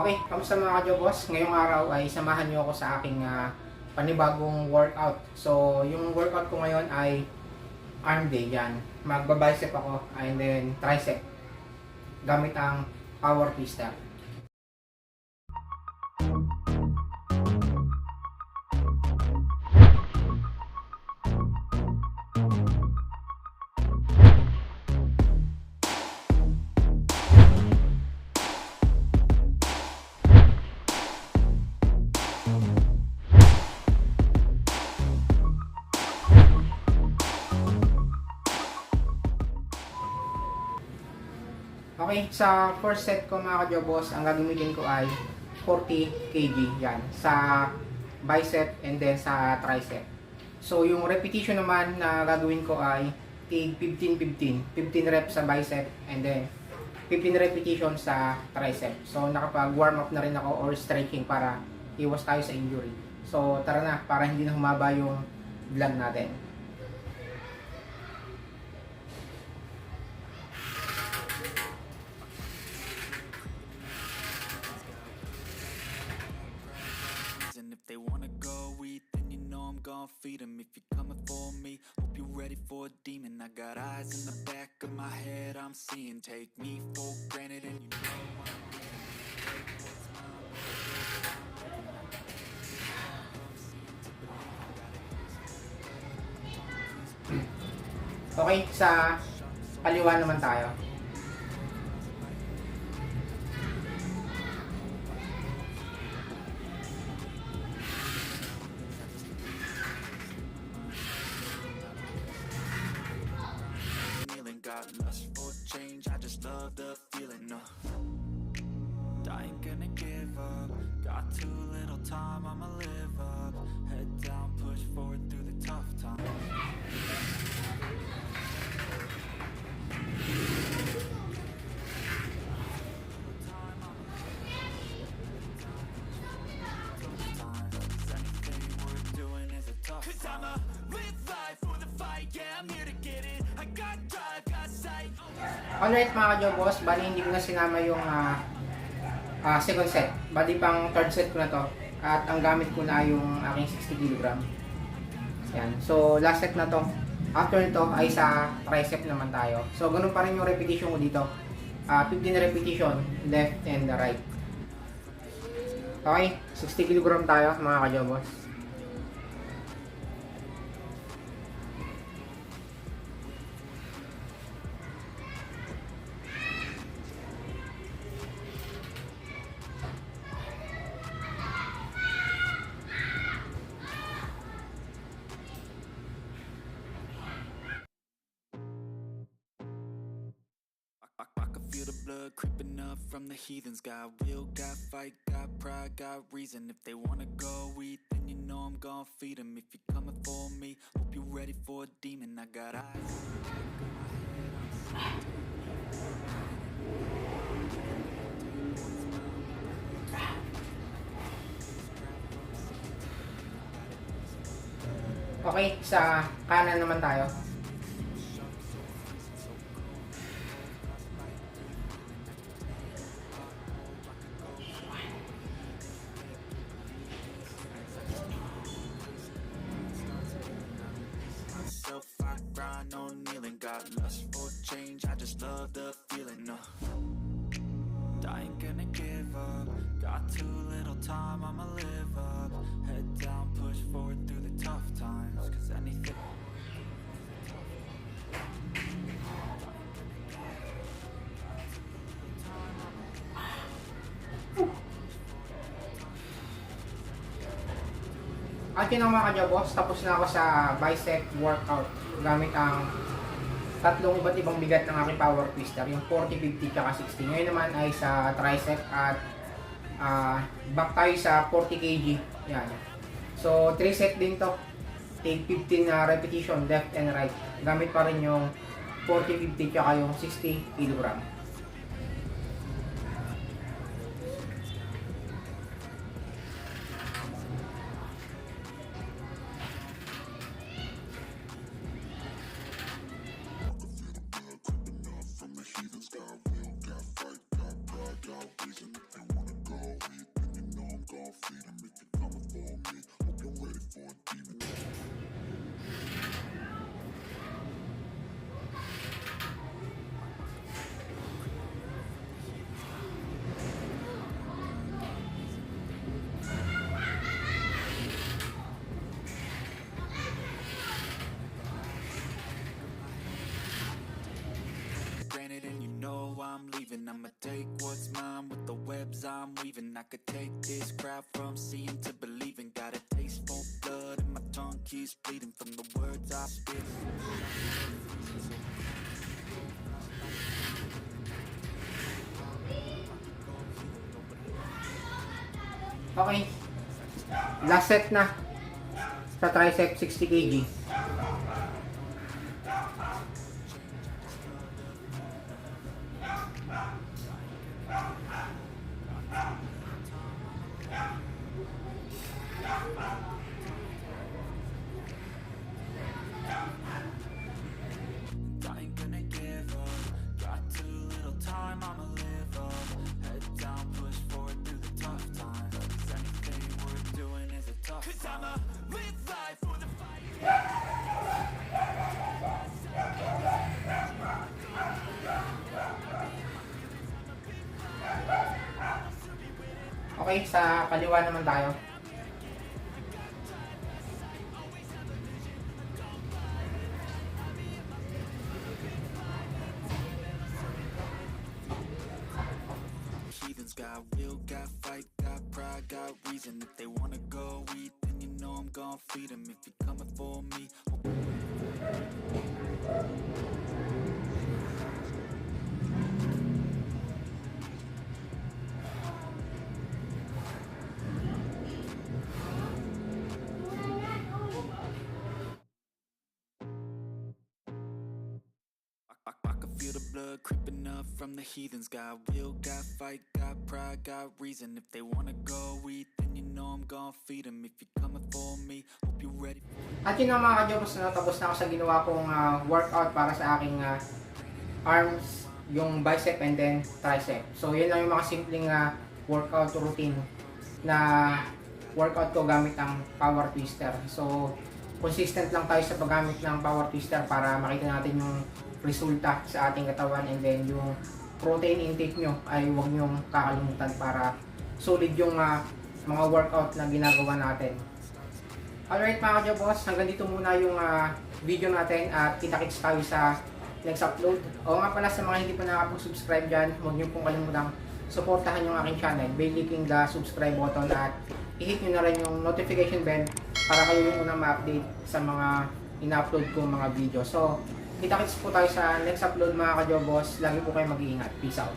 Okay, kamusta mga ka-Jobos? Ngayong araw ay samahan niyo ako sa aking panibagong workout. So, yung workout ko ngayon ay arm day yan. Magba-bicep ako and then tricep gamit ang power pistol. Okay, sa first set ko mga ka-Jobos, ang gagamitin ko ay 40 kg yan sa bicep and then sa tricep. So yung repetition naman na gagawin ko ay 15-15, 15 reps sa bicep and then 15 repetition sa tricep. So nakapag warm up na rin ako or stretching para iwas tayo sa injury. So tara na, para hindi na humaba yung vlog natin. And if they wanna go eat, then you know I'm gonna feed them. If you're coming for me, hope you're ready for a demon. I got eyes in the back of my head, I'm seeing. Take me for granted and you know Okay, sa kaliwa naman tayo. kneeling. Got lust for change, I just love the feeling. No, I ain't gonna give up. Got too little time, I'ma live up. Head down, push forward through the tough times. Anything we're doing is a tough time. 'Cause I'ma live life for the fight, yeah, I'm here to get it. I got drive, got sight. Alright mga ka-Jobos, bali hindi ko na sinama yung second set. Bali pang third set ko na to. At ang gamit ko na yung aking 60 kg. Yan. So last set na to. After nito ay sa tricep naman tayo. So ganun pa rin yung repetition ko dito. 15 repetition, left and right. Okay, 60 kg tayo mga ka-Jobos. I can feel the blood creeping up from the heathens. Got will, got fight, got pride, got reason. If they wanna go eat, then you know I'm gonna feed them. If you're coming for me, hope you're ready for a demon. I got eyes. Okay, sa kanan naman tayo. Myself, I grind on kneeling. Got lust for change, I just love the feeling. No, I ain't gonna give up. Got too little time, I'ma live up. Head down, push forward through the tough times. 'Cause anything. At yun ang mga ka-Jobos, tapos na ako sa bicep workout gamit ang tatlong iba't ibang bigat ng aking power twister, yung 40, 50, tsaka 60. Ngayon naman ay sa tricep at back tayo sa 40 kg. Yan. So 3 set din to. Take 15 na repetition left and right. Gamit pa rin yung 40, 50, tsaka yung 60 kg. Got will, got fight, got pride, got reason. If they wanna go take what's mine with the webs I'm weaving. I could take this crowd from seeing to believing. Got a taste for blood and my tongue keeps bleeding from the words I spit. Okay. Last set na. Sa tricep 60 kg. I ain't gonna give up. Got too little time, I'ma live up. Head down, push forward through the tough times. 'Cause anything worth doing is a tough time. 'Cause I'ma live life for the fight. Okay, sa kaliwa naman tayo. Heathens got will, got fight, got pride, got reason. If they wanna go eat, then you know I'm gon' feed 'em. If you're coming for me, I can feel the blood creeping up from the heathens. Got will, got fight, got pride, got reason. If they wanna go eat, then you know I'm gon' feed 'em. If you're coming for me, hope you're ready. At yun ang mga kajobos na tapos na ako sa ginawa kong workout para sa aking arms, yung bicep and then tricep. So yun lang yung mga simpleng workout routine na workout ko gamit ang power twister. So consistent lang tayo sa paggamit ng power twister para makita natin yung resulta sa ating katawan, and then yung protein intake nyo ay huwag nyong kakalimutan para solid yung mga workout na ginagawa natin. Alright mga kajobos, hanggang dito muna yung video natin at kita-kits tayo sa next upload. O nga pala, sa mga hindi pa nakapag-subscribe dyan, huwag niyo pong kalimutang suportahan yung aking channel by clicking the subscribe button at i-hit nyo na rin yung notification bell para kayo yung unang ma-update sa mga ina-upload ko mga video. So, kita-kits po tayo sa next upload mga kajobos. Lagi po kayo mag-iingat. Peace out.